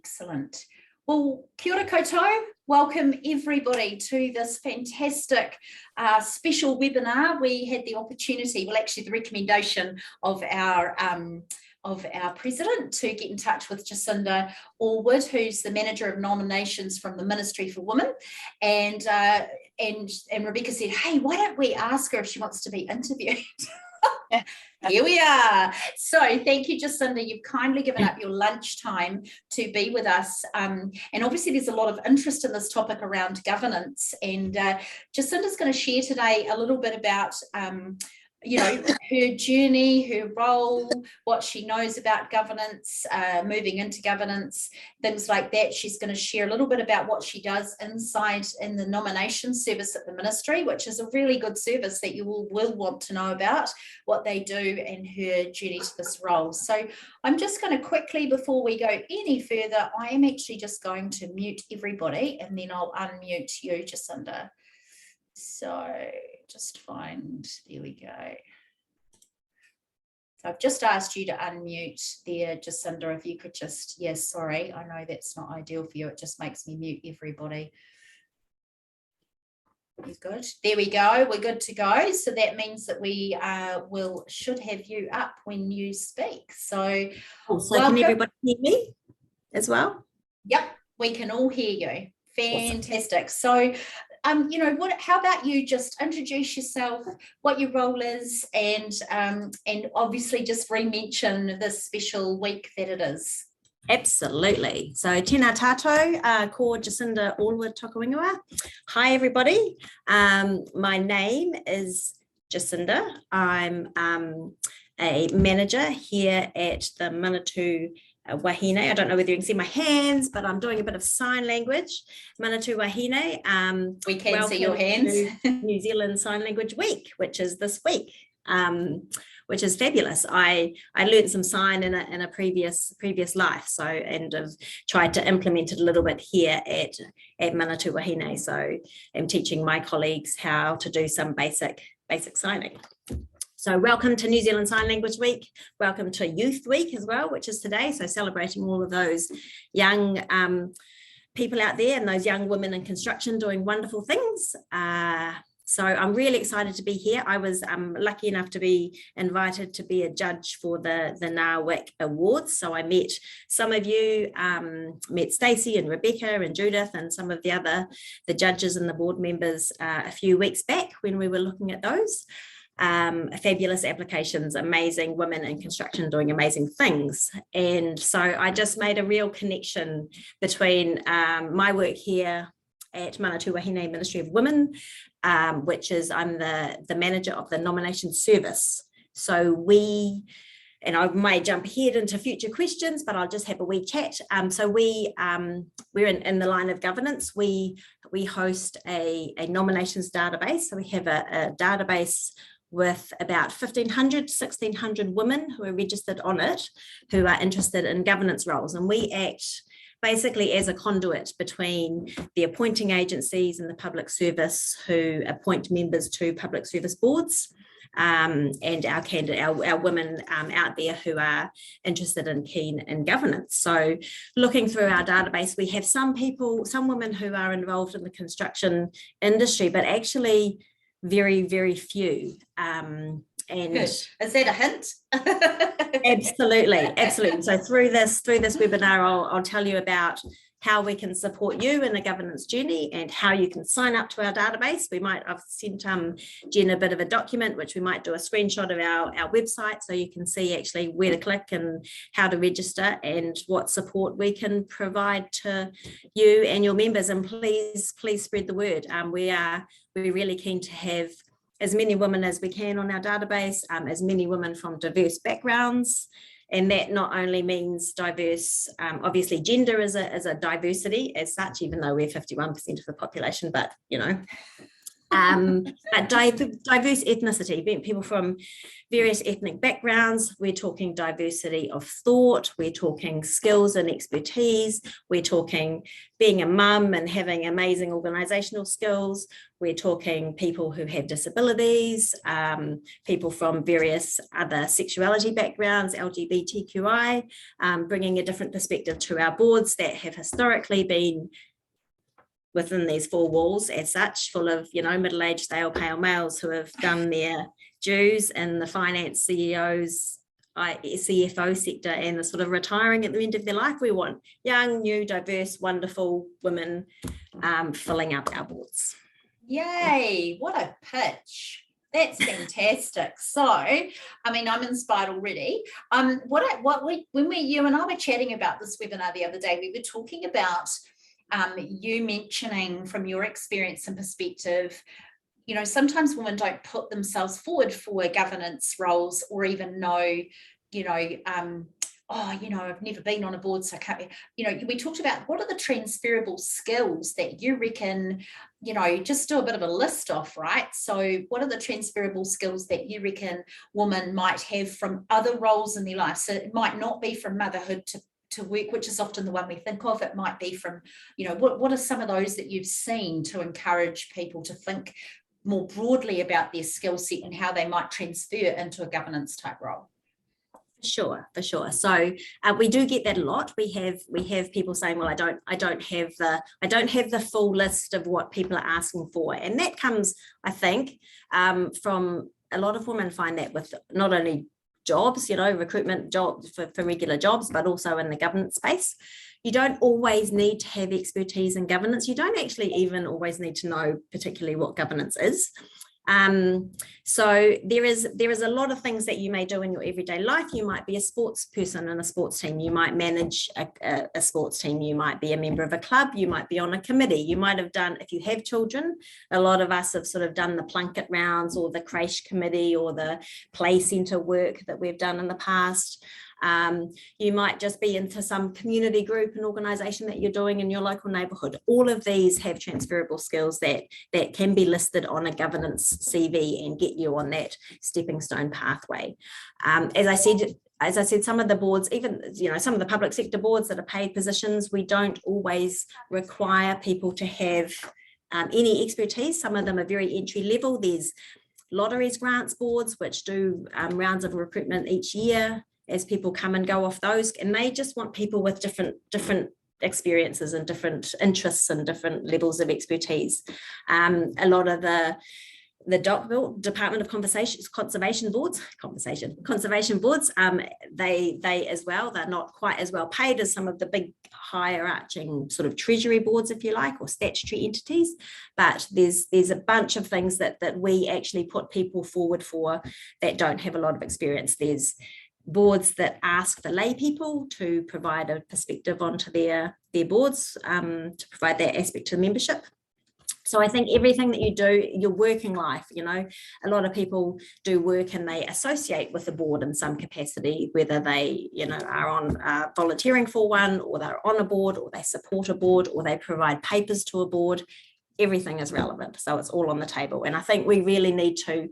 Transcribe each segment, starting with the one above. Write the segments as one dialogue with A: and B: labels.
A: Excellent. Well, kia ora koutou. Welcome everybody to this fantastic special webinar. We had the opportunity, well, actually the recommendation of our president to get in touch with Jacinda Allwood, who's the manager of nominations from the Ministry for Women, and Rebecca said, hey, why don't we ask her if she wants to be interviewed? Here we are. So thank you, Jacinda. You've kindly given up your lunchtime to be with us. And obviously there's a lot of interest in this topic around governance. And Jacinda's going to share today a little bit about her journey, her role, what she knows about governance, moving into governance, things like that. She's going to share a little bit about what she does inside in the nomination service at the ministry, which is a really good service that you will want to know about, what they do and her journey to this role. So I'm just going to quickly, before we go any further, I am actually just going to mute everybody and then I'll unmute you, Jacinda. So just find, there we go. So I've just asked you to unmute there, Jacinda, if you could just, yes, sorry, I know that's not ideal for you. It just makes me mute everybody. You're good. There we go. We're good to go. So that means that we should have you up when you speak. So,
B: can everybody hear me as well?
A: Yep, we can all hear you. Fantastic. Awesome. So, how about you just introduce yourself, what your role is, and obviously just re-mention this special week that it is.
B: Absolutely. So tēnā tātou, ko Jacinda Allwood Tokawingawa. Hi everybody. My name is Jacinda. I'm a manager here at the Manatū Wahine. I don't know whether you can see my hands, but I'm doing a bit of sign language. Manatū Wahine.
A: We can see your hands.
B: New Zealand Sign Language Week, which is this week, which is fabulous. I learned some sign in a previous life, so and have tried to implement it a little bit here at Manatū Wahine. So I'm teaching my colleagues how to do some basic signing. So welcome to New Zealand Sign Language Week. Welcome to Youth Week as well, which is today. So celebrating all of those young people out there and those young women in construction doing wonderful things. So I'm really excited to be here. I was lucky enough to be invited to be a judge for the NAWIC Awards. So I met some of you, met Stacey and Rebecca and Judith and some of the judges and the board members a few weeks back when we were looking at those. Fabulous applications, amazing women in construction doing amazing things. And so I just made a real connection between my work here at Manatū Wahine Ministry of Women, which is I'm the manager of the nomination service. So and I may jump ahead into future questions, but I'll just have a wee chat. So we're in the line of governance. We host a nominations database. So we have a database with about 1,1600 women who are registered on it, who are interested in governance roles. And we act basically as a conduit between the appointing agencies and the public service who appoint members to public service boards, and our women out there who are interested and keen in governance. So looking through our database, we have some women who are involved in the construction industry, but actually very, very few. And
A: good. Is that a hint?
B: Absolutely. So through this webinar, I'll tell you about how we can support you in a governance journey and how you can sign up to our database. I've sent Jen a bit of a document, which we might do a screenshot of our website so you can see actually where to click and how to register and what support we can provide to you and your members. And please spread the word. We're really keen to have as many women as we can on our database, as many women from diverse backgrounds. And that not only means diverse, obviously gender is a diversity as such, even though we're 51% of the population, but But diverse ethnicity, being people from various ethnic backgrounds. We're talking diversity of thought. We're talking skills and expertise. We're talking being a mum and having amazing organisational skills. We're talking people who have disabilities, people from various other sexuality backgrounds, LGBTQI, bringing a different perspective to our boards that have historically been within these four walls as such, full of, middle-aged pale males who have done their dues in the finance CEOs, CFO sector, and the sort of retiring at the end of their life. We want young, new, diverse, wonderful women filling up our boards.
A: Yay, what a pitch. That's fantastic. So, I mean, I'm inspired already. When you and I were chatting about this webinar the other day, we were talking about you mentioning from your experience and perspective, sometimes women don't put themselves forward for governance roles or even know, I've never been on a board, so I can't, we talked about what are the transferable skills that you reckon, just do a bit of a list off, right? So what are the transferable skills that you reckon women might have from other roles in their life? So it might not be from motherhood to work, which is often the one we think of. It might be from, what are some of those that you've seen to encourage people to think more broadly about their skill set and how they might transfer into a governance type role?
B: For sure. So we do get that a lot. We have people saying, well, I don't have the full list of what people are asking for, and that comes, I think, from a lot of women find that with not only jobs, recruitment jobs for regular jobs, but also in the governance space. You don't always need to have expertise in governance. You don't actually even always need to know particularly what governance is. So there is a lot of things that you may do in your everyday life. You might be a sports person in a sports team. You might manage a sports team. You might be a member of a club. You might be on a committee. You might have done, if you have children, a lot of us have sort of done the Plunket rounds or the creche committee or the play centre work that we've done in the past. You might just be into some community group and organisation that you're doing in your local neighbourhood. All of these have transferable skills that can be listed on a governance CV and get you on that stepping stone pathway. As I said, some of the boards, even some of the public sector boards that are paid positions, we don't always require people to have any expertise. Some of them are very entry level. There's lotteries grants boards which do rounds of recruitment each year as people come and go off those, and they just want people with different experiences and different interests and different levels of expertise. A lot of the Department of Conservation boards, they as well, they're not quite as well paid as some of the big higher arching sort of treasury boards, if you like, or statutory entities, but there's a bunch of things that we actually put people forward for that don't have a lot of experience. There's boards that ask the lay people to provide a perspective onto their boards, to provide that aspect to the membership. So I think everything that you do, your working life, a lot of people do work and they associate with the board in some capacity, whether they, are on volunteering for one, or they're on a board, or they support a board, or they provide papers to a board. Everything is relevant. So it's all on the table. And I think we really need to,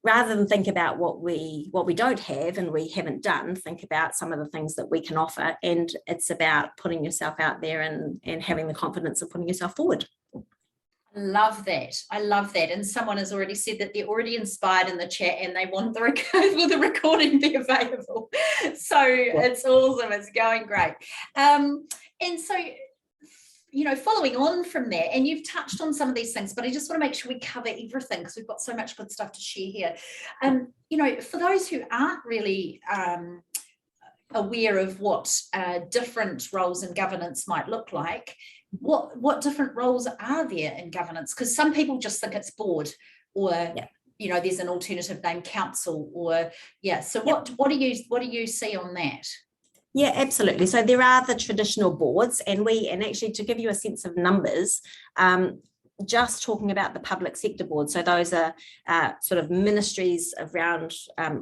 B: rather than think about what we don't have and we haven't done, think about some of the things that we can offer. And it's about putting yourself out there and having the confidence of putting yourself forward.
A: I love that. And someone has already said that they're already inspired in the chat and they want the recording be available. So It's awesome. It's going great. And so, following on from that, and you've touched on some of these things, but I just want to make sure we cover everything because we've got so much good stuff to share here. For those who aren't really aware of what different roles in governance might look like, what different roles are there in governance? Because some people just think it's board, or there's an alternative name, council, or So what do you see on that?
B: Yeah, absolutely. So there are the traditional boards, and actually, to give you a sense of numbers, just talking about the public sector board. So those are sort of ministries around,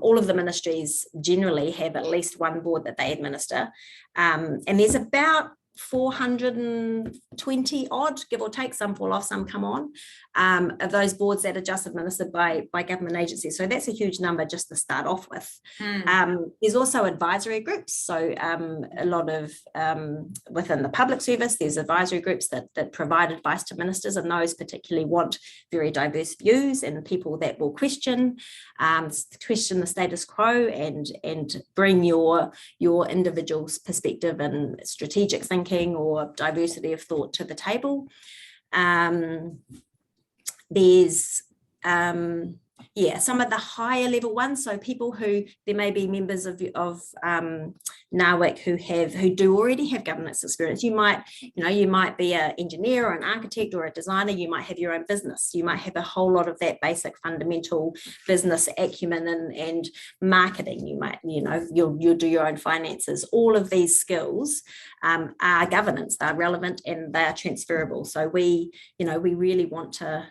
B: all of the ministries generally have at least one board that they administer. And there's about 420 odd, give or take, some fall off, some come on, of those boards that are just administered by government agencies. So that's a huge number just to start off with. There's also advisory groups. So a lot of within the public service, there's advisory groups that provide advice to ministers, and those particularly want very diverse views and people that will question the status quo and bring your individual's perspective and strategic thinking or diversity of thought to the table. There's some of the higher level ones, so people who there may be members of NAWIC who do already have governance experience. You might be an engineer or an architect or a designer. You might have your own business. You might have a whole lot of that basic fundamental business acumen and marketing. You might, you'll do your own finances. All of these skills are governance. They're relevant and they're transferable. So we really want to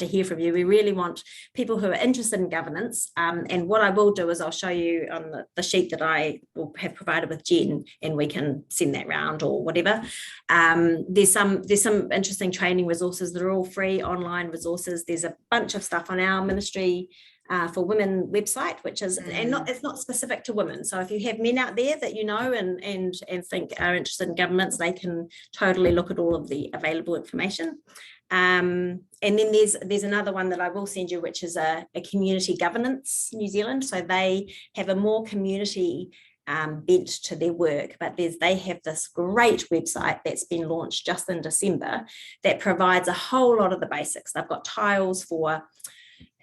B: hear from you. We really want people who are interested in governance. And what I will do is I'll show you on the sheet that I will have provided with Jen, and we can send that round or whatever. There's some interesting training resources that are all free online resources. There's a bunch of stuff on our Ministry for Women website, which is it's not specific to women. So if you have men out there that you know and think are interested in governance, they can totally look at all of the available information. And then there's another one that I will send you, which is a Community Governance New Zealand. So they have a more community bent to their work, but they have this great website that's been launched just in December that provides a whole lot of the basics. They've got tiles for,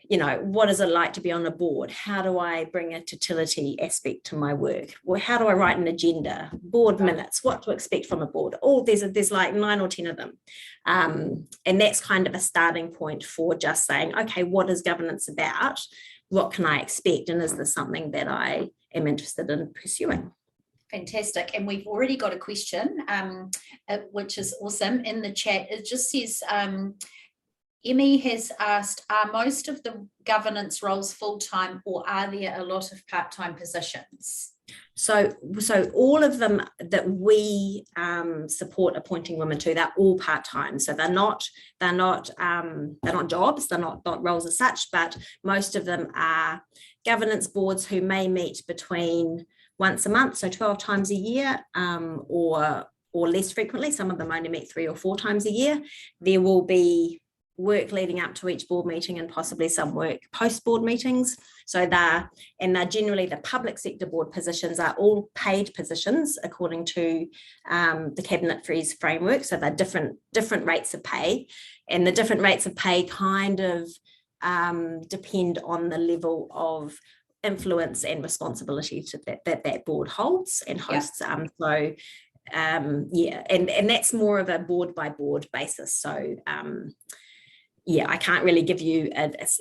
B: what is it like to be on a board? How do I bring a utility aspect to my work? Well, how do I write an agenda? Board minutes, what to expect from a board? There's like 9 or 10 of them. And that's kind of a starting point for just saying, okay, what is governance about? What can I expect? And is this something that I am interested in pursuing?
A: Fantastic. And we've already got a question, which is awesome in the chat. It just says, Emmy has asked, are most of the governance roles full-time, or are there a lot of part-time positions?
B: So all of them that we support appointing women to, they're all part-time. So they're not jobs, they're not roles as such, but most of them are governance boards who may meet between once a month, so 12 times a year, or less frequently. Some of them only meet 3 or 4 times a year. There will be work leading up to each board meeting and possibly some work post board meetings. So they're generally, the public sector board positions are all paid positions according to the Cabinet Freeze framework. So they're different rates of pay, and the different rates of pay kind of depend on the level of influence and responsibility that board holds and hosts. And that's more of a board by board basis. So I can't really give you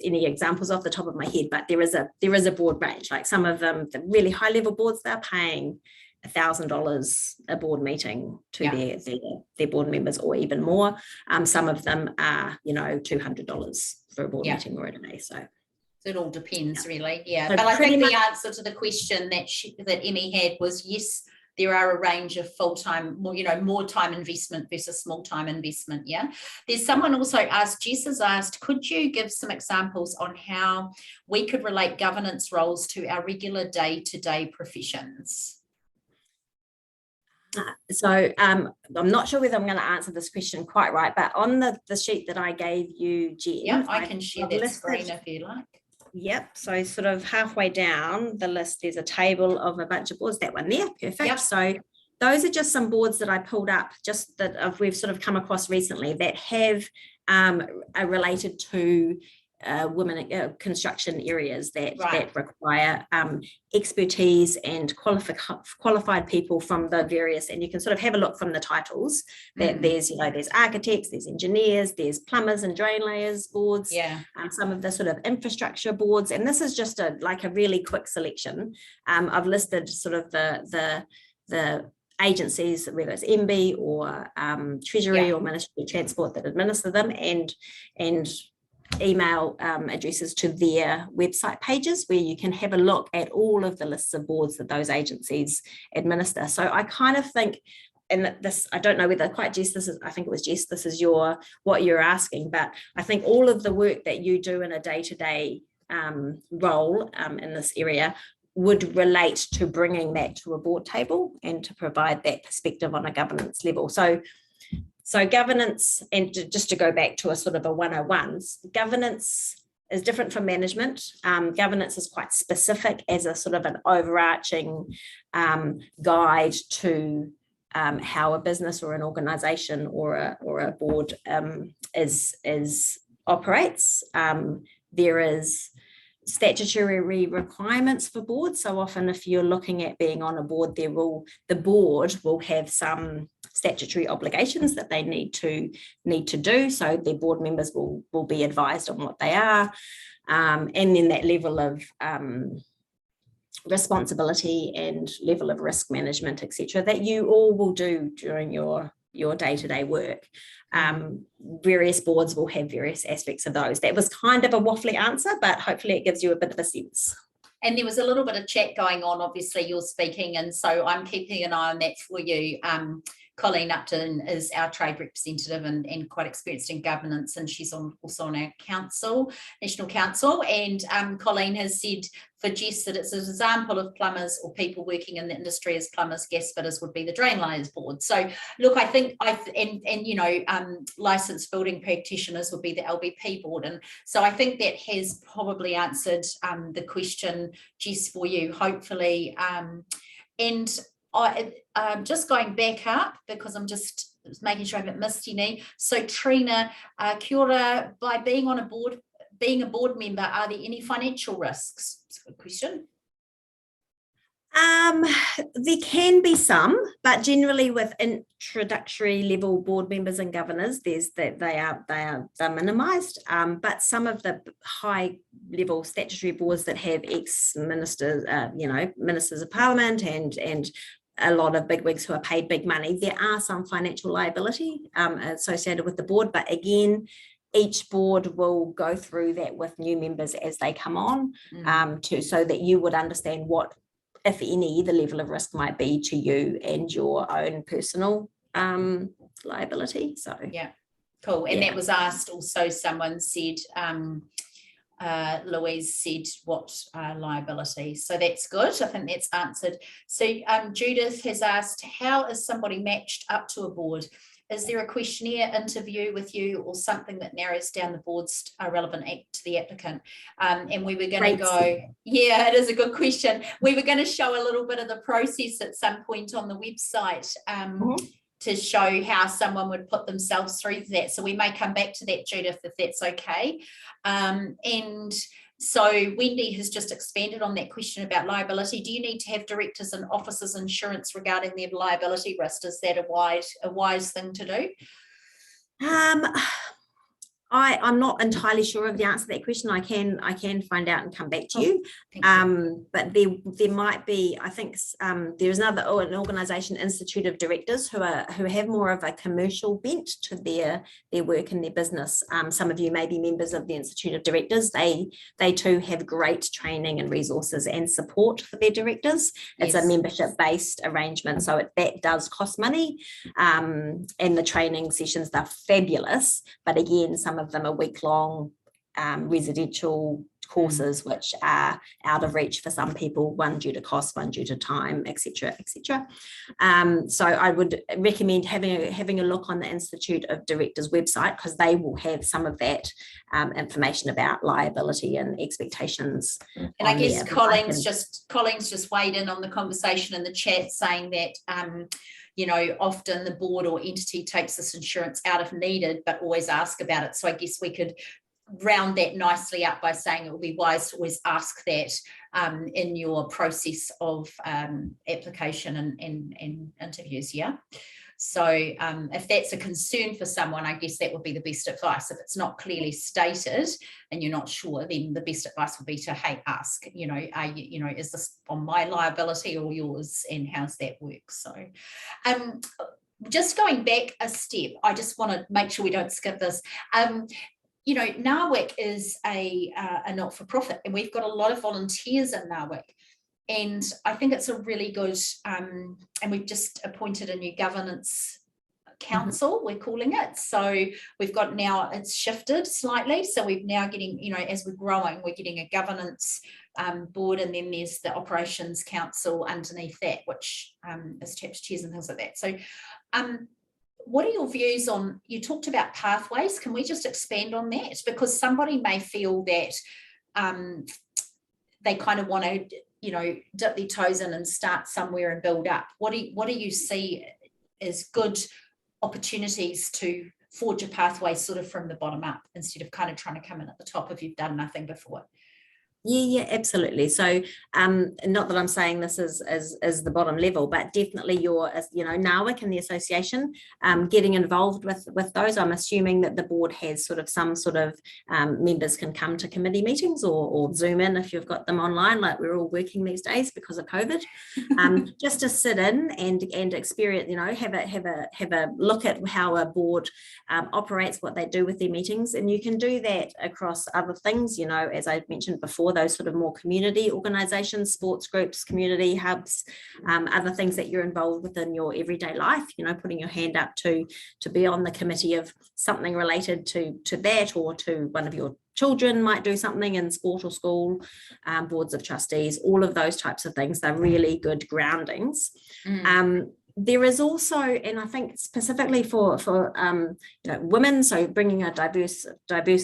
B: any examples off the top of my head, but there is a board range. Like some of them, the really high level boards, they're paying $1,000 a board meeting to their board members, or even more. Some of them are, $200 for a board meeting or a day. So
A: it all depends, really. Yeah,
B: so
A: but I think the answer to the question that Emmy had was yes. There are a range of full-time, more time investment versus small-time investment, yeah? There's someone also asked, Jess has asked, could you give some examples on how we could relate governance roles to our regular day-to-day professions?
B: So I'm not sure whether I'm going to answer this question quite right, but on the sheet that I gave you, Jen.
A: Yeah, I can share that screen if you like.
B: Yep, so sort of halfway down the list, there's a table of a bunch of boards. That one there, perfect. Yep. So those are just some boards that I pulled up, just that we've sort of come across recently that have are related to women construction areas that require expertise and qualified people from the various, and you can sort of have a look from the titles that there's architects, there's engineers, there's plumbers and drain layers boards, some of the sort of infrastructure boards, and this is just a really quick selection. I've listed sort of the agencies, whether it's MB or Treasury or Ministry of Transport that administer them, and email addresses to their website pages where you can have a look at all of the lists of boards that those agencies administer. So I kind of think and this, I don't know whether quite Jess, I think it was Jess, this is what you're asking, but I think all of the work that you do in a day-to-day role in this area would relate to bringing that to a board table and to provide that perspective on a governance level. So governance, and just to go back to a sort of a 101, governance is different from management. Governance is quite specific as a sort of an overarching guide to how a business or an organisation or a board operates. There is statutory requirements for boards. So often if you're looking at being on a board, the board will have some statutory obligations that they need to do. So their board members will be advised on what they are. And then that level of responsibility and level of risk management, etc., that you all will do during your day-to-day work. Various boards will have various aspects of those. That was kind of a waffly answer, but hopefully it gives you a bit of a sense.
A: And there was a little bit of chat going on. Obviously, you're speaking, and so I'm keeping an eye on that for you. Colleen Upton is our trade representative and quite experienced in governance, and she's also on our council, National Council. And Colleen has said for Jess that it's an example of plumbers or people working in the industry as plumbers, gas fitters would be the drain layers board. So look, I think licensed building practitioners would be the LBP board. And so I think that has probably answered the question, Jess, for you, hopefully. And just going back up, because I'm just making sure I haven't missed any. So Trina, kia ora, by being on a board, being a board member, are there any financial risks? It's a good question.
B: There can be some, but generally with introductory level board members and governors, they're minimised. But some of the high level statutory boards that have ex-ministers, ministers of parliament and a lot of bigwigs who are paid big money, there are some financial liability associated with the board. But again, each board will go through that with new members as they come on, so that you would understand what, if any, the level of risk might be to you and your own personal liability. So yeah,
A: cool. And that was asked also, someone said, Louise said what liability, so that's good. I think that's answered. So Judith has asked, how is somebody matched up to a board? Is there a questionnaire interview with you or something that narrows down the board's relevant act to the applicant? And we were going to go, yeah, it is a good question. We were going to show a little bit of the process at some point on the website to show how someone would put themselves through that. So we may come back to that, Judith, if that's okay. And so Wendy has just expanded on that question about liability. Do you need to have directors and officers insurance regarding their liability risk? Is that a wise thing to do?
B: I'm not entirely sure of the answer to that question. I can find out and come back to you. But there might be, I think there's an organisation, Institute of Directors, who have more of a commercial bent to their work and their business. Some of you may be members of the Institute of Directors. They too have great training and resources and support for their directors. It's a membership-based arrangement, so that does cost money. And the training sessions, they're fabulous. But again, some of them are week-long residential courses, which are out of reach for some people, one due to cost, one due to time, etc., etc. So I would recommend having a look on the Institute of Directors website, because they will have some of that information about liability and expectations.
A: And I guess Colleen's just weighed in on the conversation in the chat, saying that often the board or entity takes this insurance out if needed, but always ask about it. So I guess we could round that nicely up by saying it would be wise to always ask that in your process of application and interviews. Yeah. So if that's a concern for someone, I guess that would be the best advice. If it's not clearly stated and you're not sure, then the best advice would be to, hey, ask, is this on my liability or yours, and how's that work? So just going back a step, I just want to make sure we don't skip this. NAWIC is a not-for-profit, and we've got a lot of volunteers in NAWIC. And I think it's a really good, and we've just appointed a new governance council, we're calling it. So we've got now, it's shifted slightly. So we're now getting, you know, as we're growing, we're getting a governance board, and then there's the operations council underneath that, which is chairs and things like that. So what are your views on, you talked about pathways, can we just expand on that? Because somebody may feel that they kind of want to, you know, dip their toes in and start somewhere and build up. What do you see as good opportunities to forge a pathway sort of from the bottom up, instead of kind of trying to come in at the top if you've done nothing before?
B: Yeah, absolutely. So not that I'm saying this is the bottom level, but definitely your, you know, NAWIC and the association getting involved with those. I'm assuming that the board has sort of some sort of members can come to committee meetings or Zoom in if you've got them online, like we're all working these days because of COVID, just to sit in and experience, you know, have a look at how a board operates, what they do with their meetings. And you can do that across other things, you know, as I mentioned before, those sort of more community organizations, sports groups, community hubs, other things that you're involved with in your everyday life, you know, putting your hand up to be on the committee of something related to that, or to one of your children might do something in sport or school, boards of trustees, all of those types of things. They're really good groundings. There is also, and I think specifically for you know, women, so bringing a diverse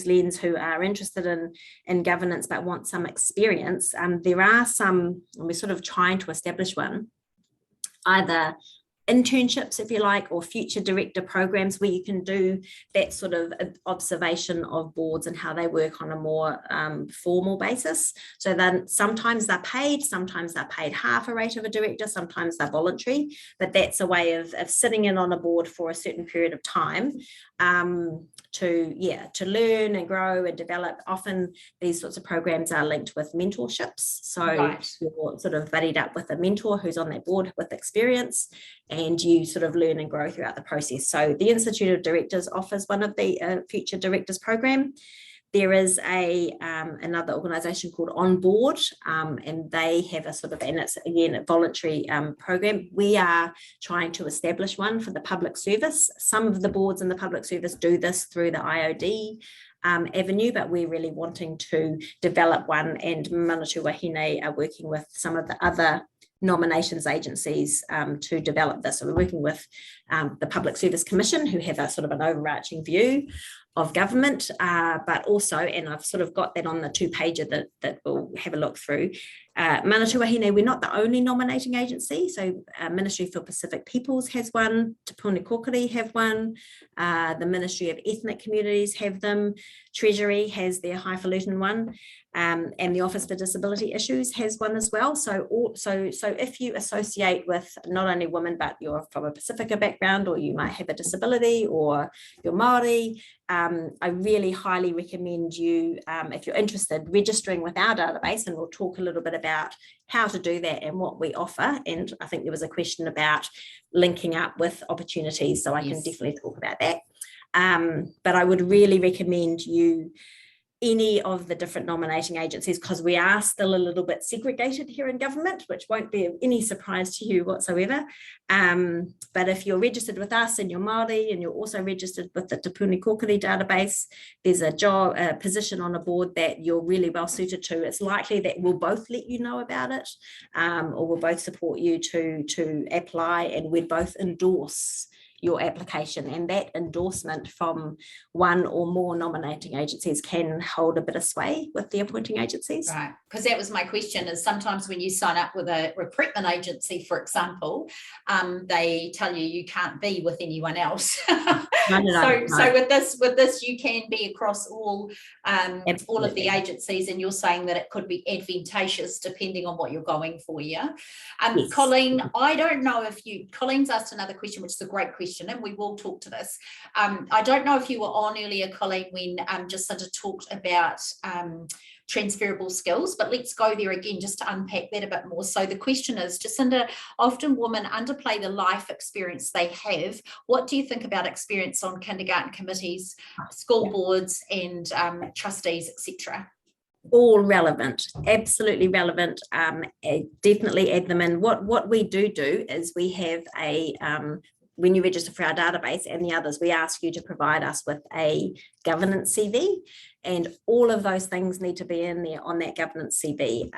B: lens who are interested in governance but want some experience. There are some, and we're sort of trying to establish one, either internships, if you like, or future director programs where you can do that sort of observation of boards and how they work on a more formal basis. So then sometimes they're paid half a rate of a director, sometimes they're voluntary, but that's a way of sitting in on a board for a certain period of time to learn and grow and develop. Often these sorts of programs are linked with mentorships. So you're sort of buddied up with a mentor who's on that board with experience, and you sort of learn and grow throughout the process. So the Institute of Directors offers one of the Future Directors program. There is another organisation called On Board, and they have a sort of, and it's again a voluntary program. We are trying to establish one for the public service. Some of the boards in the public service do this through the IOD avenue, but we're really wanting to develop one, and Manatu Wahine are working with some of the other nominations agencies to develop this. So we're working with the Public Service Commission, who have a sort of an overarching view of government, but also, and I've sort of got that on the 2-pager that we'll have a look through. Manatu Wahine, we're not the only nominating agency. So Ministry for Pacific Peoples has one, Te Puni Kokiri have one, the Ministry of Ethnic Communities have them, Treasury has their highfalutin one, and the Office for Disability Issues has one as well. So if you associate with not only women, but you're from a Pacifica background, or you might have a disability, or you're Māori, I really highly recommend you, if you're interested, registering with our database, and we'll talk a little bit about how to do that and what we offer. And I think there was a question about linking up with opportunities, so I can definitely talk about that. But I would really recommend you any of the different nominating agencies, because we are still a little bit segregated here in government, which won't be of any surprise to you whatsoever. But if you're registered with us and you're Māori, and you're also registered with the Te Puni Kokiri database, there's a position on a board that you're really well suited to. It's likely that we'll both let you know about it, or we'll both support you to apply, and we'd both endorse your application, and that endorsement from one or more nominating agencies can hold a bit of sway with the appointing agencies.
A: Right, because that was my question, is sometimes when you sign up with a recruitment agency, for example, they tell you can't be with anyone else. No. So with this you can be across all of the agencies, and you're saying that it could be advantageous depending on what you're going for. Yes. Colleen, I don't know if Colleen's asked another question, which is a great question, and we will talk to this. I don't know if you were on earlier, Colleen, when Jacinda talked about transferable skills, but let's go there again just to unpack that a bit more. So the question is, Jacinda, often women underplay the life experience they have. What do you think about experience on kindergarten committees, school boards, and trustees, etc.?
B: All relevant, absolutely relevant. Definitely add them in. What we do is we have a when you register for our database and the others, we ask you to provide us with a governance CV, and all of those things need to be in there on that governance CV.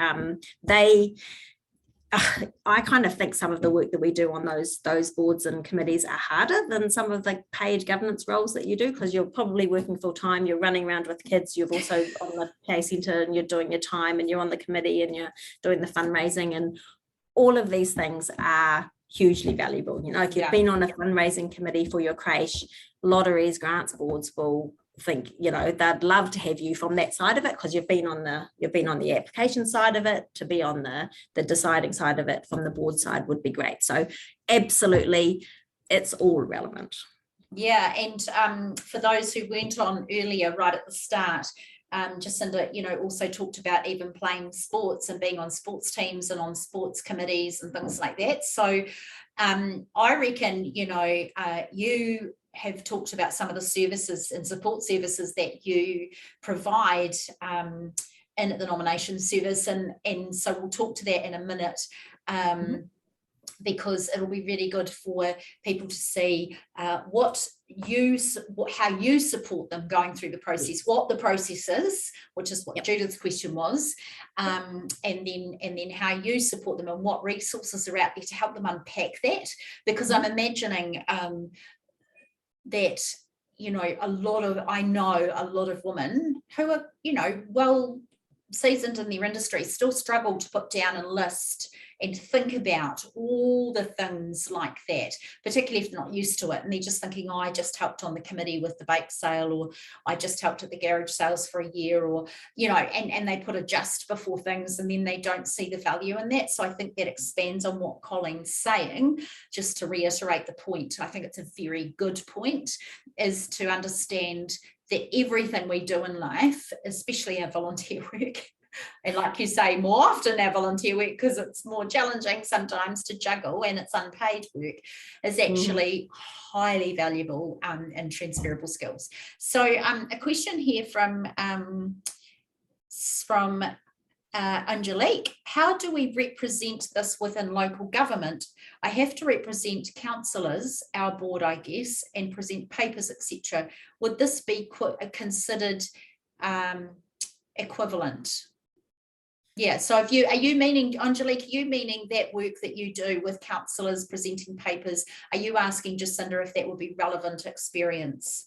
B: I kind of think some of the work that we do on those boards and committees are harder than some of the paid governance roles that you do, because you're probably working full time, you're running around with kids, you're also on the care centre and you're doing your time, and you're on the committee and you're doing the fundraising, and all of these things are hugely valuable. You know, if you've been on a fundraising committee for your creche, lotteries, grants boards will think, you know, they'd love to have you from that side of it, because you've been on the application side of it. To be on the deciding side of it from the board side would be great. So absolutely, it's all relevant.
A: Yeah, and for those who weren't on earlier, right at the start, Jacinda, you know, also talked about even playing sports and being on sports teams and on sports committees and things like that. So I reckon, you know, you have talked about some of the services and support services that you provide in the nomination service, and so we'll talk to that in a minute. Because it'll be really good for people to see how you support them going through the process, what the process is, which is what Judith's question was, and then how you support them and what resources are out there to help them unpack that. Because I'm imagining that, you know, I know a lot of women who are, you know, well seasoned in their industry still struggle to put down a list and think about all the things like that, particularly if they're not used to it and they're just thinking, oh, I just helped on the committee with the bake sale, or I just helped at the garage sales for a year, or, you know, and they put a just before things and then they don't see the value in that. So I think that expands on what Colleen's saying. Just to reiterate the point, I think it's a very good point, is to understand that everything we do in life, especially our volunteer work, and like you say, more often our volunteer work, because it's more challenging sometimes to juggle and it's unpaid work, is actually highly valuable and transferable skills. So a question here from Angelique: how do we represent this within local government? I have to represent councillors, our board, I guess, and present papers, etc. Would this be considered equivalent? Yeah, so are you meaning, Angelique, are you meaning that work that you do with councillors presenting papers, are you asking Jacinda if that would be relevant experience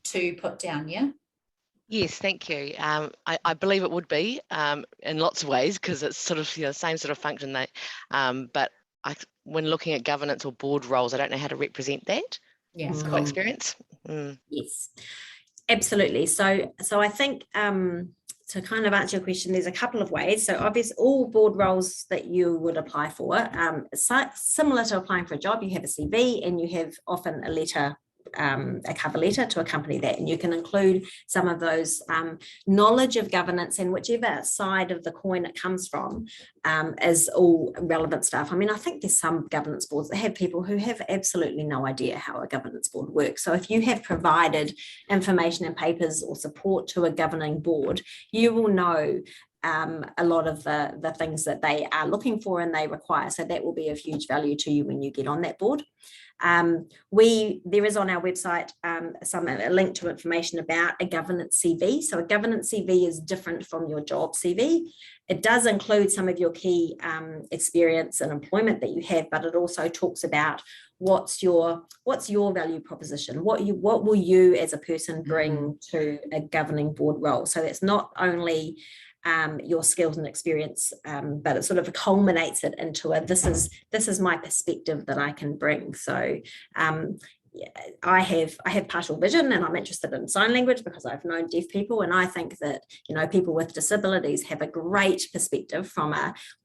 A: to put down, yeah?
C: Yes, thank you. I believe it would be in lots of ways, because it's sort of, you know, same sort of function that, but when looking at governance or board roles, I don't know how to represent that.
A: Yeah,
C: cool. Experience.
B: Yes, absolutely. So I think to kind of answer your question, there's a couple of ways. So obviously, all board roles that you would apply for, similar to applying for a job, you have a CV and you have often a letter, a cover letter to accompany that, and you can include some of those knowledge of governance, and whichever side of the coin it comes from is all relevant stuff. I mean, I think there's some governance boards that have people who have absolutely no idea how a governance board works. So if you have provided information and papers or support to a governing board, you will know a lot of the things that they are looking for and they require. So that will be of huge value to you when you get on that board. There is on our website a link to information about a governance CV. So a governance CV is different from your job CV. It does include some of your key experience and employment that you have, but it also talks about what's your value proposition, what will you as a person bring to a governing board role. So it's not only your skills and experience, but it sort of culminates it into this is my perspective that I can bring. So I have partial vision and I'm interested in sign language because I've known deaf people, and I think that, you know, people with disabilities have a great perspective from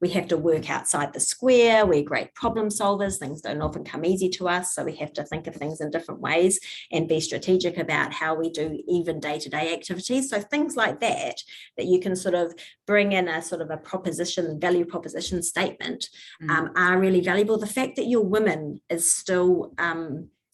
B: we have to work outside the square, we're great problem solvers, things don't often come easy to us, so we have to think of things in different ways and be strategic about how we do even day-to-day activities. So things like that you can sort of bring in a sort of a value proposition statement are really valuable. The fact that you're women is still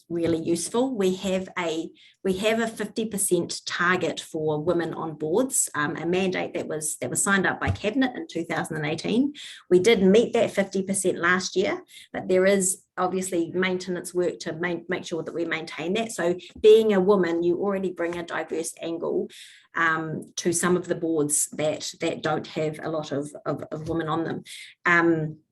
B: really useful. We have a 50% target for women on boards, a mandate that was signed up by Cabinet in 2018. We did meet that 50% last year, but there is obviously maintenance work to make sure that we maintain that. So being a woman, you already bring a diverse angle to some of the boards that don't have a lot of women on them.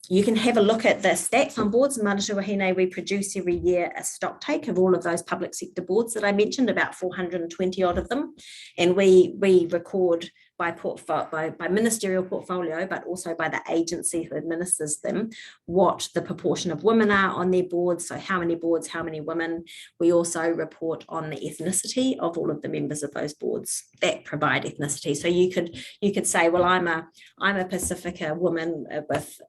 B: You can have a look at the stats on boards. In Maratu Wahine, we produce every year a stock take of all of those public sector boards that I mentioned, about 420 odd of them. And we record by ministerial portfolio, but also by the agency who administers them, what the proportion of women are on their boards. So how many boards, how many women. We also report on the ethnicity of all of the members of those boards that provide ethnicity. So you could say, well, I'm a Pacifica woman with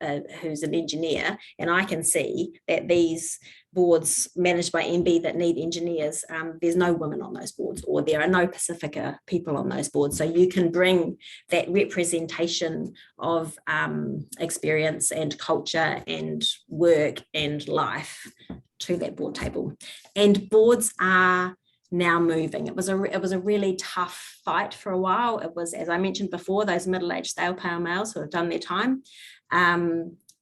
B: who's an engineer, and I can see that these boards managed by MB that need engineers, there's no women on those boards, or there are no Pacifica people on those boards. So you can bring that representation of experience and culture and work and life to that board table. And boards are now moving. It was a really tough fight for a while. It was, as I mentioned before, those middle-aged stale pale males who have done their time.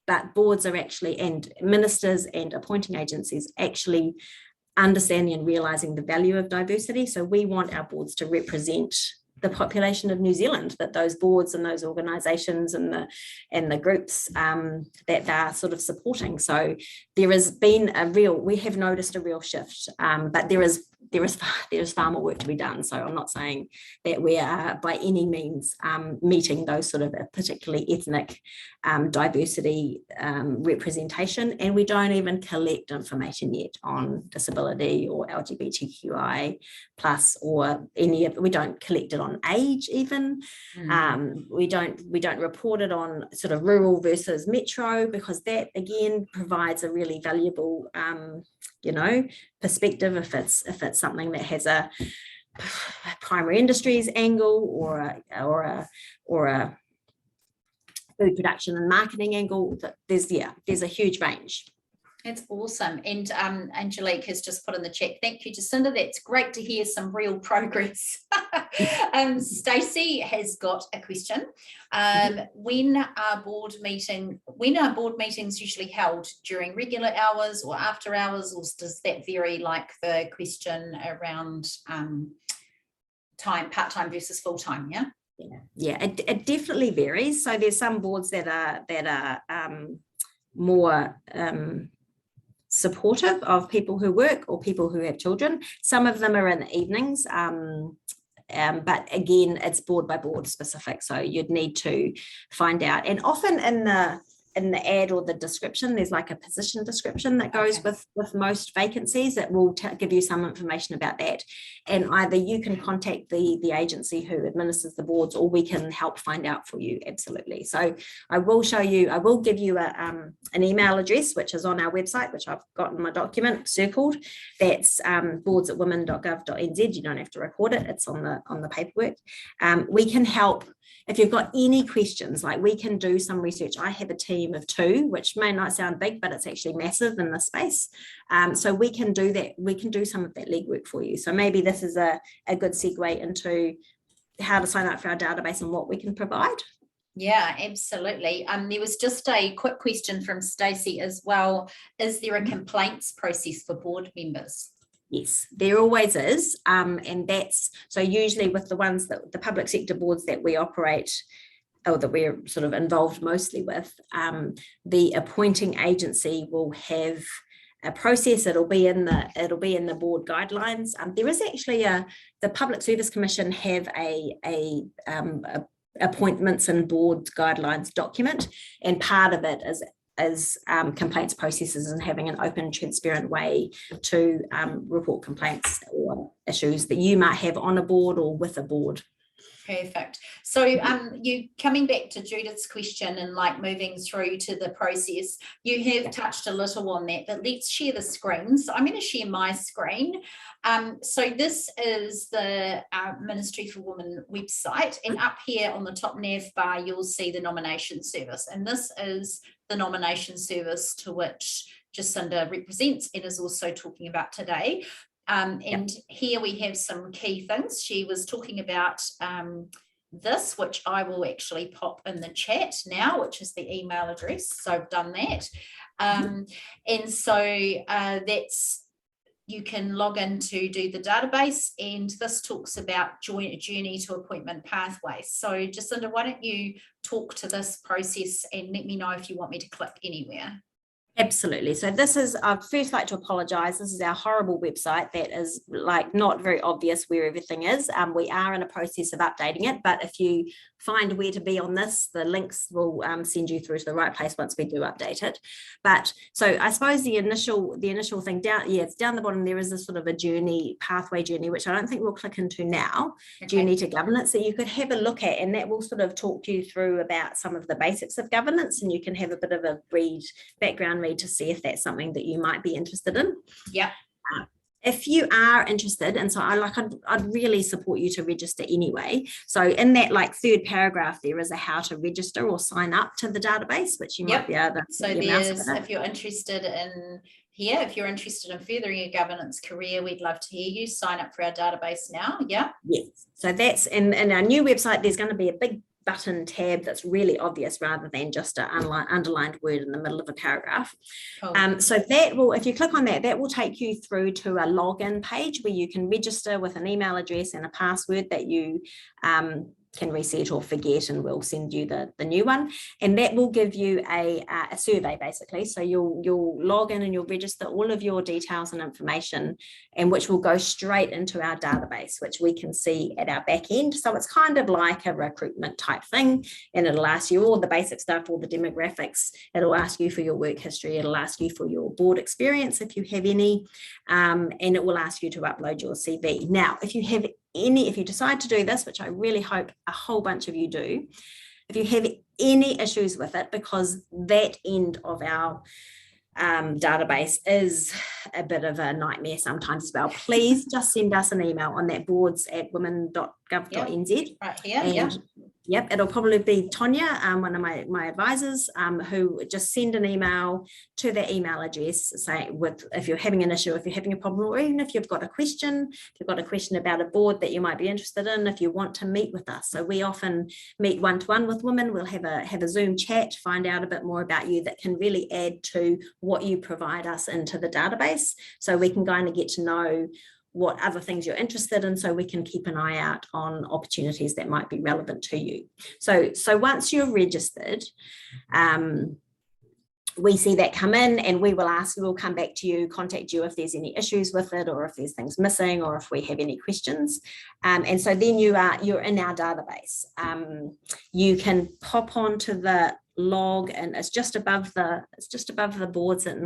B: But boards are actually, and ministers and appointing agencies actually understanding and realising the value of diversity. So we want our boards to represent the population of New Zealand, that those boards and those organisations and the groups that they're sort of supporting. So there has been we have noticed a real shift, but there is far more work to be done. So I'm not saying that we are by any means meeting those sort of particularly ethnic diversity representation, and we don't even collect information yet on disability or LGBTQI plus, or we don't collect it on age even. We don't report it on sort of rural versus metro, because that again provides a really valuable perspective if it's something that has a primary industries angle or a food production and marketing angle. There's a huge range.
A: That's awesome. And Angelique has just put in the chat, thank you, Jacinda. That's great to hear some real progress. Stacey has got a question. When are board meetings usually held? During regular hours or after hours, or does that vary, like the question around part-time versus full-time?
B: Yeah, it definitely varies. So there's some boards that are more supportive of people who work or people who have children. Some of them are in the evenings, but again, it's board by board specific. So you'd need to find out. And often in the ad or the description, there's like a position description that goes with most vacancies that will give you some information about that. And either you can contact the agency who administers the boards, or we can help find out for you. Absolutely. So I will give you an email address, which is on our website, which I've got in my document circled. That's boards@women.gov.nz. You don't have to record it. It's on the paperwork. We can help. If you've got any questions, like we can do some research. I have a team of 2, which may not sound big, but it's actually massive in this space. So we can do that. We can do some of that legwork for you. So maybe this is a good segue into how to sign up for our database and what we can provide.
A: Yeah, absolutely. There was just a quick question from Stacey as well. Is there a complaints process for board members?
B: Yes, there always is. And that's, so usually with the ones that the public sector boards that we operate, or that we're sort of involved mostly with, the appointing agency will have a process. It'll be in the board guidelines. There is actually the Public Service Commission have a appointments and board guidelines document, and part of it is complaints processes and having an open, transparent way to report complaints or issues that you might have on a board or with a board.
A: Perfect. So you coming back to Judith's question and like moving through to the process, you have touched a little on that, but let's share the screen. So I'm going to share my screen. So this is the Ministry for Women website, and up here on the top nav bar you'll see the nomination service, and this is the nomination service to which Jacinda represents and is also talking about today. And here we have some key things. She was talking about this, which I will actually pop in the chat now, which is the email address. So I've done that. And so that's, you can log in to do the database, and this talks about journey to appointment pathways. So Jacinda, why don't you talk to this process and let me know if you want me to click anywhere.
B: Absolutely. So this is, I'd first like to apologise. This is our horrible website that is like not very obvious where everything is. We are in a process of updating it, but if you find where to be on this, the links will send you through to the right place once we do update it. But so I suppose the initial thing down, it's down the bottom, there is a sort of a pathway journey, which I don't think we'll click into now, journey to governance, that you could have a look at, and that will sort of talk you through about some of the basics of governance, and you can have a bit of a background read to see if that's something that you might be interested in.
A: Yeah.
B: If you are interested, and so I'd really support you to register anyway. So in that like third paragraph, there is a how to register or sign up to the database, which you might be able to.
A: So there's, if you're interested in here, if you're interested in furthering your governance career, we'd love to hear you. Sign up for our database now. Yeah. Yes.
B: So that's in our new website, there's going to be a big button tab that's really obvious rather than just an underlined word in the middle of a paragraph. Cool. So that will, if you click on that, that will take you through to a login page where you can register with an email address and a password that you can reset or forget, and we'll send you the new one, and that will give you a survey basically. So you'll log in and you'll register all of your details and information, and which will go straight into our database, which we can see at our back end. So it's kind of like a recruitment type thing, and it'll ask you all the basic stuff, all the demographics. It'll ask you for your work history, it'll ask you for your board experience if you have any, and it will ask you to upload your CV. Now, if you decide to do this, which I really hope a whole bunch of you do, if you have any issues with it, because that end of our database is a bit of a nightmare sometimes as well, please just send us an email on that boards@women.gov.nz.
A: Right here,
B: Yep, it'll probably be Tonya, one of my advisors, who just send an email to their email address saying if you're having an issue, if you're having a problem, or even if you've got a question, about a board that you might be interested in, if you want to meet with us. So we often meet one-to-one with women. We'll have a Zoom chat, find out a bit more about you that can really add to what you provide us into the database. So we can kind of get to know what other things you're interested in, so we can keep an eye out on opportunities that might be relevant to you. So once you're registered, we see that come in, and we'll come back to you, contact you if there's any issues with it, or if there's things missing, or if we have any questions. And so then you're in our database. You can pop onto the log, and it's just above the boards at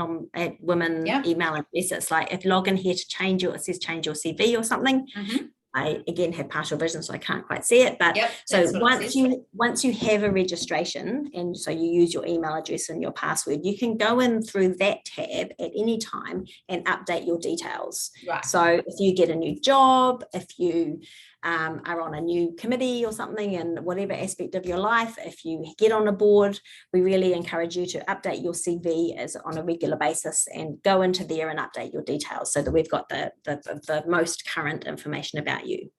B: women email address. It's like if log in here to it says change your CV or something. I again have partial vision, so I can't quite see it, but so once you have a registration, and so you use your email address and your password, you can go in through that tab at any time and update your details. Right. So if you get a new job, if you are on a new committee or something in whatever aspect of your life, if you get on a board, we really encourage you to update your CV on a regular basis and go into there and update your details so that we've got the most current information about you.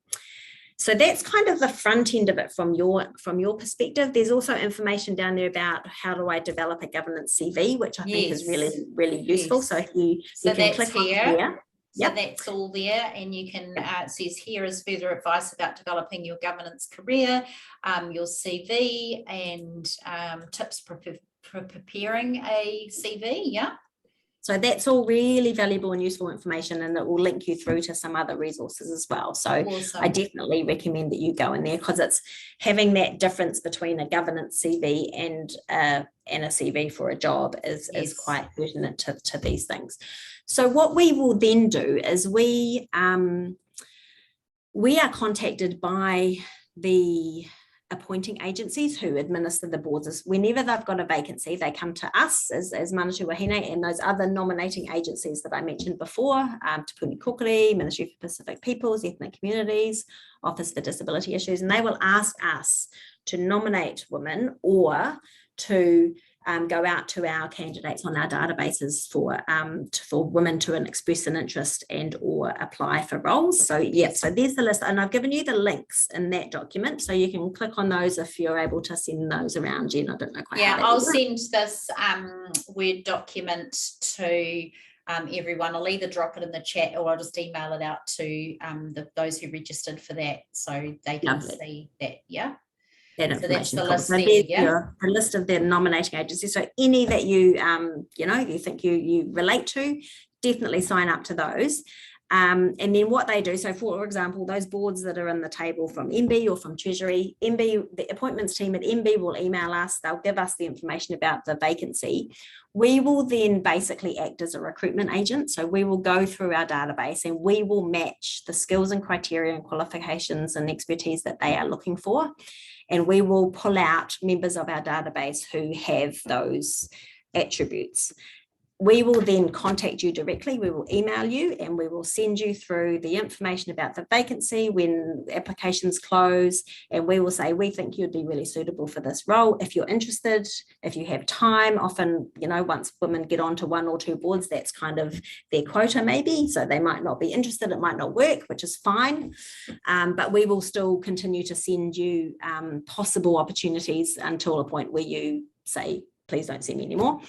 B: So that's kind of the front end of it from your perspective. There's also information down there about how do I develop a governance CV, which I think is really, really useful. So if you can click on here.
A: So that's all there, and you can, it says here is further advice about developing your governance career, your CV, and tips for preparing a CV,
B: So that's all really valuable and useful information, and it will link you through to some other resources as well. So awesome. I definitely recommend that you go in there, because it's having that difference between a governance CV and a CV for a job is quite pertinent to these things. So what we will then do is we are contacted by the appointing agencies who administer the boards. Whenever they've got a vacancy, they come to us as Manatu Wahine and those other nominating agencies that I mentioned before, Te Puni Kokore, Ministry for Pacific Peoples, Ethnic Communities, Office for Disability Issues, and they will ask us to nominate women or to go out to our candidates on our databases for women to express an interest and or apply for roles. So yeah, so there's the list, and I've given you the links in that document, so you can click on those if you're able to send those around, Jen. I don't know quite how that
A: I'll
B: works.
A: send this Word document to everyone. I'll either drop it in the chat or I'll just email it out to those who registered for that, so they can see that.
B: That
A: information. So that's the
B: cool.
A: list
B: so
A: there,
B: the list of the nominating agencies. So any that you you think you relate to, definitely sign up to those. And then what they do, so for example, those boards that are in the table from MB or from Treasury, the appointments team at MB will email us, they'll give us the information about the vacancy. We will then basically act as a recruitment agent. So we will go through our database and we will match the skills and criteria and qualifications and expertise that they are looking for. And we will pull out members of our database who have those attributes. We will then contact you directly. We will email you and we will send you through the information about the vacancy when applications close. And we will say, we think you'd be really suitable for this role. If you're interested, if you have time, often, once women get onto 1 or 2 boards, that's kind of their quota maybe. So they might not be interested. It might not work, which is fine. But we will still continue to send you possible opportunities until a point where you say, please don't send me anymore.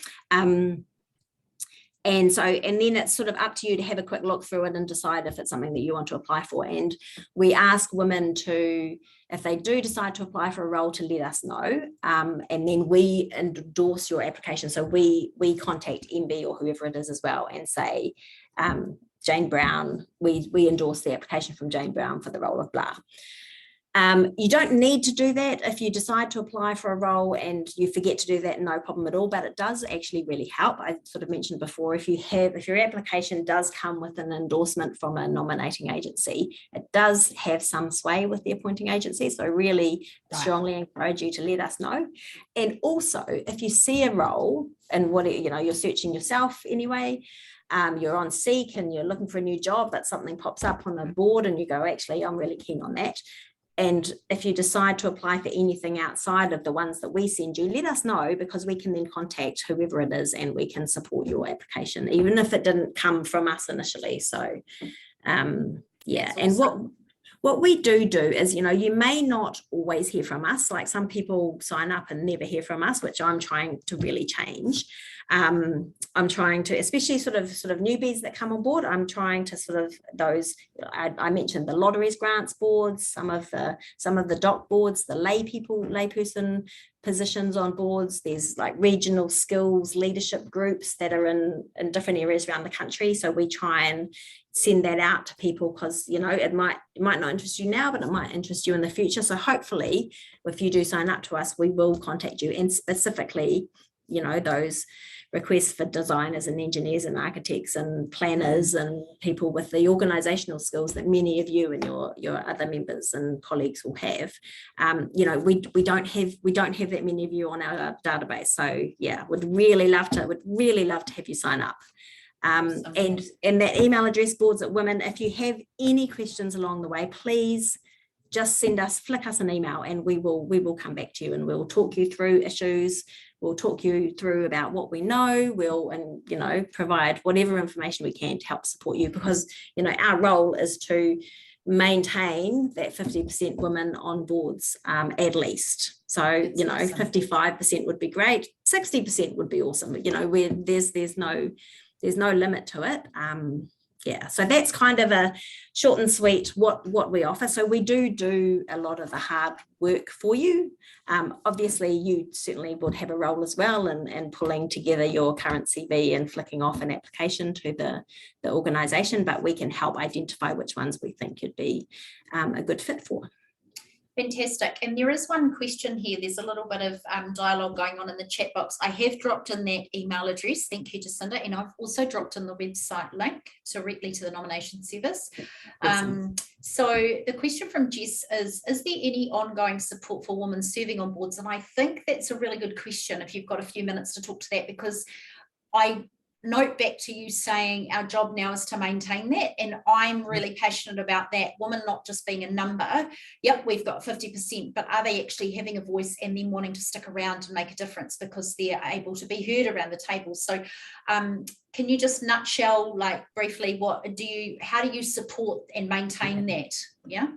B: And then it's sort of up to you to have a quick look through it and decide if it's something that you want to apply for. And we ask women to, if they do decide to apply for a role, to let us know. And then we endorse your application. So we contact MB or whoever it is as well and say, Jane Brown, we endorse the application from Jane Brown for the role of blah. You don't need to do that if you decide to apply for a role and you forget to do that, no problem at all, but it does actually really help. I sort of mentioned before, if your application does come with an endorsement from a nominating agency, it does have some sway with the appointing agency. So really strongly encourage you to let us know. And also, if you see a role and you're searching yourself anyway, you're on Seek and you're looking for a new job, but something pops up on the board and you go, actually, I'm really keen on that. And if you decide to apply for anything outside of the ones that we send you, let us know, because we can then contact whoever it is and we can support your application, even if it didn't come from us initially. So, yeah. And what we do is, you may not always hear from us. Like some people sign up and never hear from us, which I'm trying to really change. I'm trying to, especially sort of newbies that come on board, I'm trying to sort of those, I mentioned the lotteries grants boards, some of the doc boards, the layperson positions on boards. There's like regional skills leadership groups that are in different areas around the country. So we try and send that out to people because, it might not interest you now, but it might interest you in the future. So hopefully, if you do sign up to us, we will contact you, and specifically, those requests for designers and engineers and architects and planners and people with the organizational skills that many of you and your other members and colleagues will have. We don't have that many of you on our database. So yeah, would really love to have you sign up. And that email address, boards at women, if you have any questions along the way, please just flick us an email and we will come back to you and we'll talk you through issues. We'll talk you through about what we know. We'll provide whatever information we can to help support you, because our role is to maintain that 50% women on boards at least. So awesome. 55% would be great. 60% would be awesome. Where there's no limit to it. Yeah, so that's kind of a short and sweet what we offer. So we do a lot of the hard work for you. Obviously, you certainly would have a role as well in pulling together your current CV and flicking off an application to the organisation, but we can help identify which ones we think you'd be a good fit for.
A: Fantastic. And there is one question here. There's a little bit of dialogue going on in the chat box. I have dropped in that email address. Thank you, Jacinda. And I've also dropped in the website link directly to the nomination service. Awesome. So the question from Jess is there any ongoing support for women serving on boards? And I think that's a really good question if you've got a few minutes to talk to that, because note back to you saying our job now is to maintain that, and I'm really passionate about that. Women not just being a number. Yep, we've got 50%, but are they actually having a voice and then wanting to stick around and make a difference because they're able to be heard around the table? So can you just nutshell, like briefly, how do you support and maintain that? Yeah.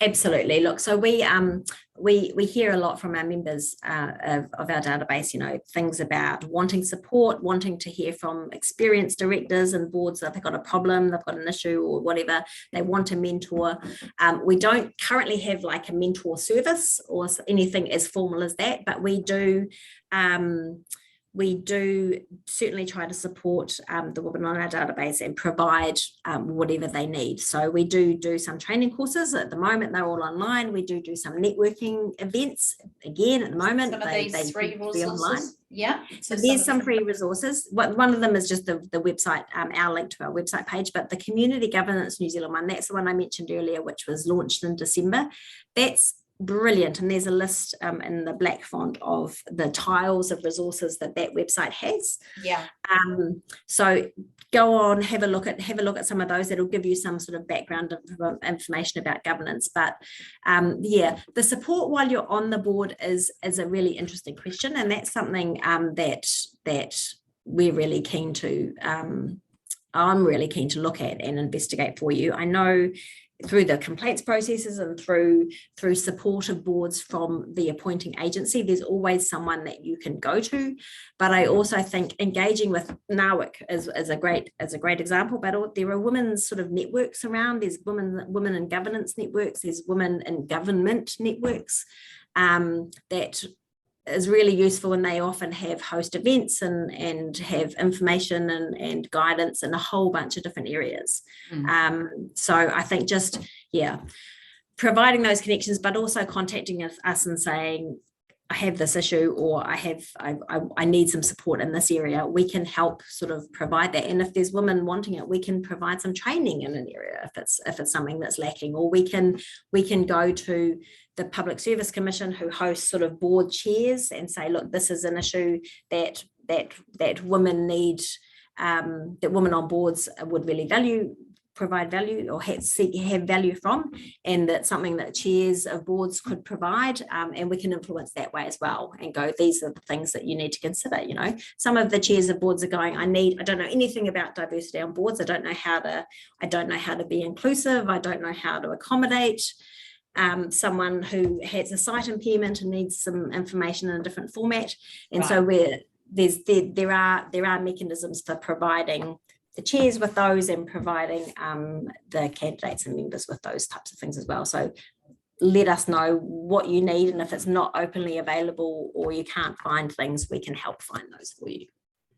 B: Absolutely. Look, so we hear a lot from our members of our database, you know, things about wanting support, wanting to hear from experienced directors and boards that they've got a problem, they've got an issue or whatever, they want a mentor. We don't currently have like a mentor service or anything as formal as that, but we do certainly try to support the women on our database and provide whatever they need. So we do some training courses. At the moment, they're all online. We do some networking events. Again, at the moment,
A: some of these free resources. Online. Yeah.
B: So there's some free resources. One of them is just the website, our link to our website page, but the Community Governance New Zealand one, that's the one I mentioned earlier, which was launched in December. That's brilliant, and there's a list in the black font of the tiles of resources that website has. So go on, have a look at some of those. That'll give you some sort of background information about governance. But the support while you're on the board is a really interesting question, and that's something that we're really keen to I'm really keen to look at and investigate for you. I know through the complaints processes and through support of boards from the appointing agency, there's always someone that you can go to. But I also think engaging with NAWIC is a great example. But there are women's sort of networks around. There's women in governance networks. There's women in government networks that is really useful, and they often have host events and have information and guidance in a whole bunch of different areas. So I think providing those connections, but also contacting us and saying, I have this issue, or I need some support in this area. We can help sort of provide that. And if there's women wanting it, we can provide some training in an area if it's something that's lacking, or we can go to the Public Service Commission, who hosts sort of board chairs, and say, look, this is an issue that women need, that women on boards would really provide value or have value from, and that's something that chairs of boards could provide, and we can influence that way as well and go, these are the things that you need to consider. You know, some of the chairs of boards are going, I don't know anything about diversity on boards. I don't know how to be inclusive. I don't know how to accommodate someone who has a sight impairment and needs some information in a different format. And right. So there are mechanisms for providing the chairs with those, and providing the candidates and members with those types of things as well. So let us know what you need, and if it's not openly available or you can't find things, we can help find those for you.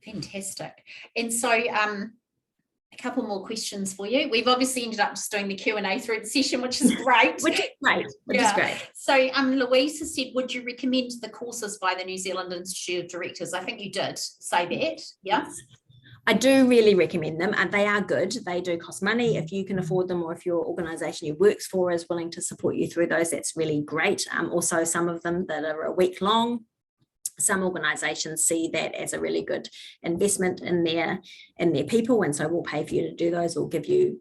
A: Fantastic. And so a couple more questions for you. We've obviously ended up just doing the Q&A through the session, which is great.
B: Which is great.
A: So Louise has said, would you recommend the courses by the New Zealand Institute of Directors? I think you did say that, yeah?
B: I do really recommend them, and they are good. They do cost money. If you can afford them, or if your organisation you work for is willing to support you through those, that's really great. Also, some of them that are a week long, some organisations see that as a really good investment in their people, and so we'll pay for you to do those, or give you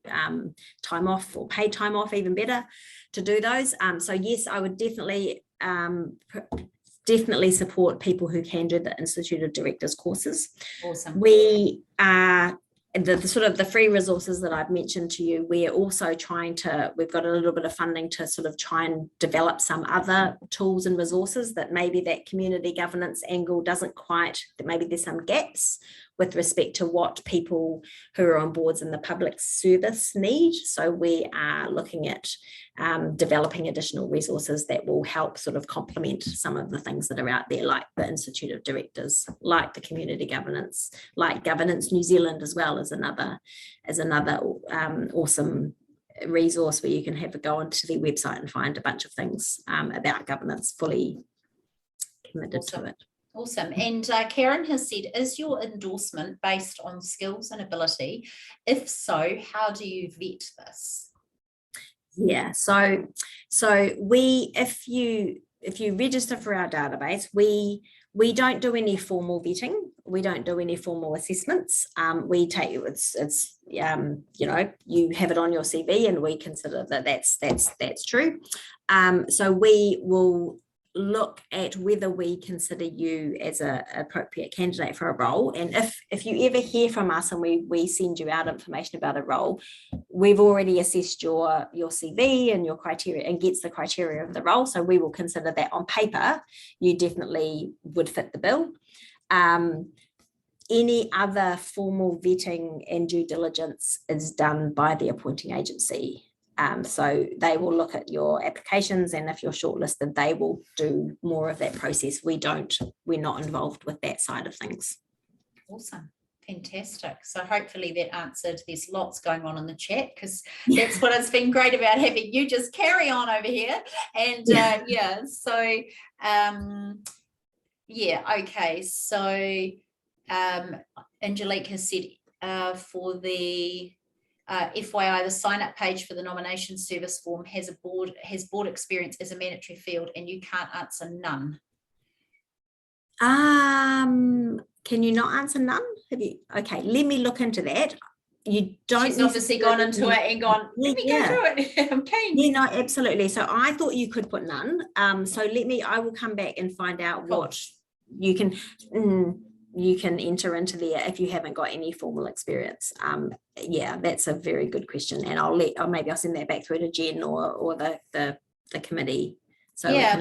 B: time off, or paid time off, even better, to do those. So yes, I would definitely support people who can do the Institute of Directors courses.
A: Awesome.
B: We are the sort of the free resources that I've mentioned to you. We're also we've got a little bit of funding to sort of try and develop some other tools and resources that maybe that community governance angle doesn't quite, that maybe there's some gaps with respect to what people who are on boards in the public service need. So we are looking at developing additional resources that will help sort of complement some of the things that are out there, like the Institute of Directors, like the Community Governance, like Governance New Zealand as well as another awesome resource where you can have a go onto their website and find a bunch of things about governance, fully committed to it.
A: Awesome. And Karen has said, is your endorsement based on skills and ability? If so, how do you vet this?
B: Yeah, so we, if you register for our database, we We don't do any formal vetting. We don't do any formal assessments. We take it's you know, you have it on your CV, and we consider that that's true. So we will look at whether we consider you as an appropriate candidate for a role. And if you ever hear from us and we send you out information about a role, we've already assessed your CV and your criteria and gets the criteria of the role. So we will consider that on paper, you definitely would fit the bill. Any other formal vetting and due diligence is done by the appointing agency. So they will look at your applications, and if you're shortlisted, they will do more of that process. We're not involved with that side of things.
A: Awesome. Fantastic. So hopefully that answered. There's lots going on in the chat, because that's what it's been great about having you just carry on over here. And okay. So Angelique has said for the FYI, the sign-up page for the nomination service form has board experience as a mandatory field, and you can't answer none.
B: Can you not answer none? Have you? Okay, let me look into that. You don't.
A: She's obviously gone into it and gone, let me go through it. I'm keen.
B: Yeah, no, absolutely. So I thought you could put none. So I will come back and find out what you can. You can enter into there if you haven't got any formal experience. Yeah, that's a very good question, and maybe I'll send that back through to Jen or the committee. So
A: yeah,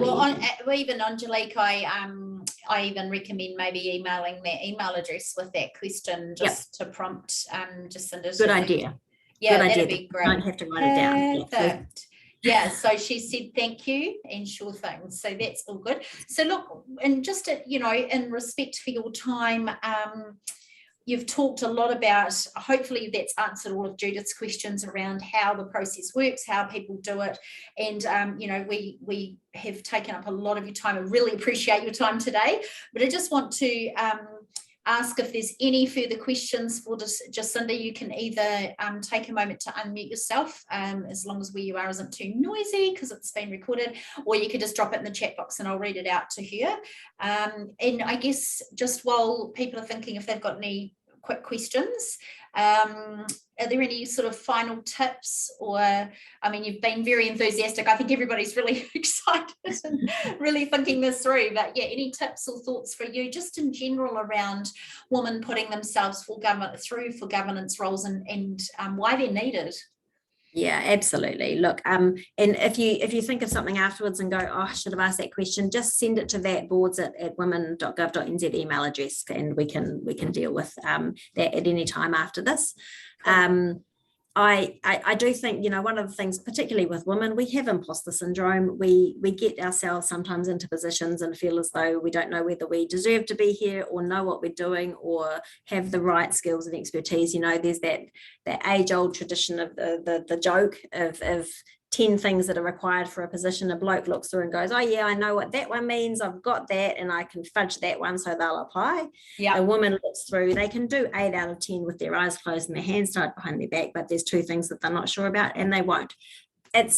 A: even Angelique, I even recommend maybe emailing that email address with that question just to prompt Jacinda.
B: Good idea.
A: Yeah,
B: good
A: that'd
B: idea.
A: be great.
B: Don't have to write it down.
A: Perfect. Yeah, so she said thank you and sure thing. So that's all good. So look, and just in respect for your time, you've talked a lot about, hopefully that's answered all of Judith's questions around how the process works, how people do it. And, we have taken up a lot of your time. I really appreciate your time today, but I just want to ask if there's any further questions for Jacinda. You can either take a moment to unmute yourself, as long as where you are isn't too noisy because it's been recorded, or you could just drop it in the chat box and I'll read it out to her. And I guess just while people are thinking if they've got any quick questions, are there any sort of final tips? Or, I mean, you've been very enthusiastic. I think everybody's really excited and really thinking this through. But yeah, any tips or thoughts for you just in general around women putting themselves through for governance roles and why they're needed?
B: Yeah, absolutely. Look, and if you think of something afterwards and go, oh, I should have asked that question, just send it to that boards@women.gov.nz email address, and we can deal with that at any time after this. I do think, one of the things, particularly with women, we have imposter syndrome. We get ourselves sometimes into positions and feel as though we don't know whether we deserve to be here or know what we're doing or have the right skills and expertise. There's that age-old tradition of the joke of 10 things that are required for a position. A bloke looks through and goes, oh yeah, I know what that one means. I've got that and I can fudge that one, so they'll apply. Yeah. A woman looks through, they can do 8 out of 10 with their eyes closed and their hands tied behind their back, but there's 2 things that they're not sure about and they won't. It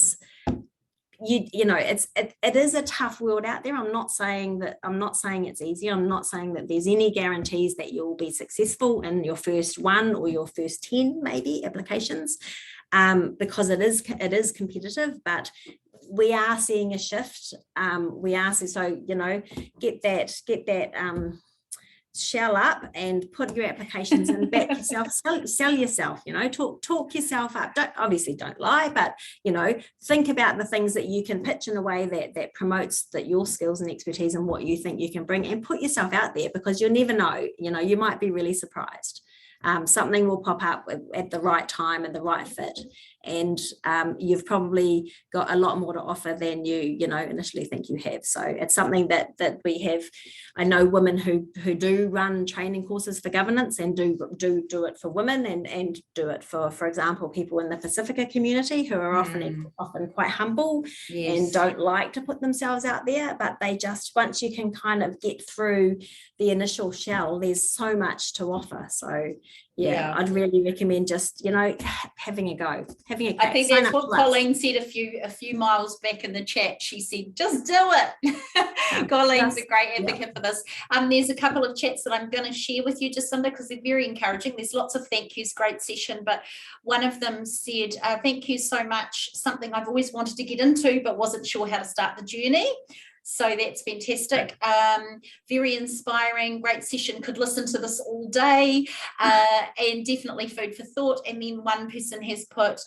B: is a tough world out there. I'm not saying it's easy. I'm not saying that there's any guarantees that you'll be successful in your first 1 or your first 10 maybe applications. Because it is competitive, but we are seeing a shift. Get that shell up and put your applications in, back yourself, sell yourself, talk yourself up. Don't lie, but think about the things that you can pitch in a way that promotes your skills and expertise and what you think you can bring, and put yourself out there, because you'll never know. You might be really surprised. Something will pop up at the right time and the right fit, and you've probably got a lot more to offer than you initially think you have. So it's something that we have. I know women who do run training courses for governance and do it for women and do it for example, people in the Pacifica community who are often quite humble. Yes. And don't like to put themselves out there, but they just, once you can kind of get through the initial shell, there's so much to offer. So yeah, I'd really recommend just, you know, having a go, having a crack.
A: I think that's what Colleen said a few miles back in the chat. She said, just do it. Colleen's a great advocate for this. There's a couple of chats that I'm going to share with you, Jacinda, because they're very encouraging. There's lots of thank yous, great session, but one of them said, thank you so much, something I've always wanted to get into but wasn't sure how to start the journey. So that's fantastic. Very inspiring, great session. Could listen to this all day, and definitely food for thought. And then one person has put,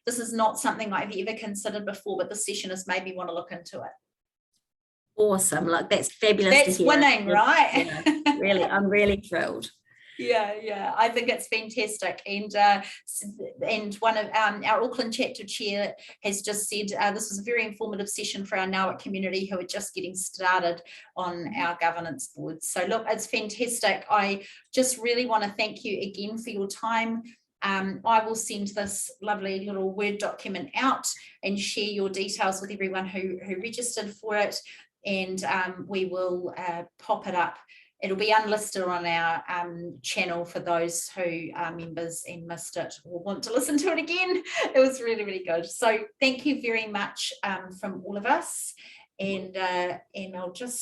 A: this is not something I've ever considered before, but the session has made me want to look into it.
B: Awesome. Look, that's fabulous.
A: That's
B: to hear.
A: winning, right?
B: Yeah, really, I'm really thrilled.
A: Yeah, I think it's fantastic. And one of our Auckland chapter chair has just said this was a very informative session for our Ngāwhat community who are just getting started on our governance board. So look, it's fantastic. I just really want to thank you again for your time. I will send this lovely little Word document out and share your details with everyone who registered for it, and we will pop it up. It'll be unlisted on our channel for those who are members and missed it or want to listen to it again. It was really, really good. So thank you very much from all of us. And I'll just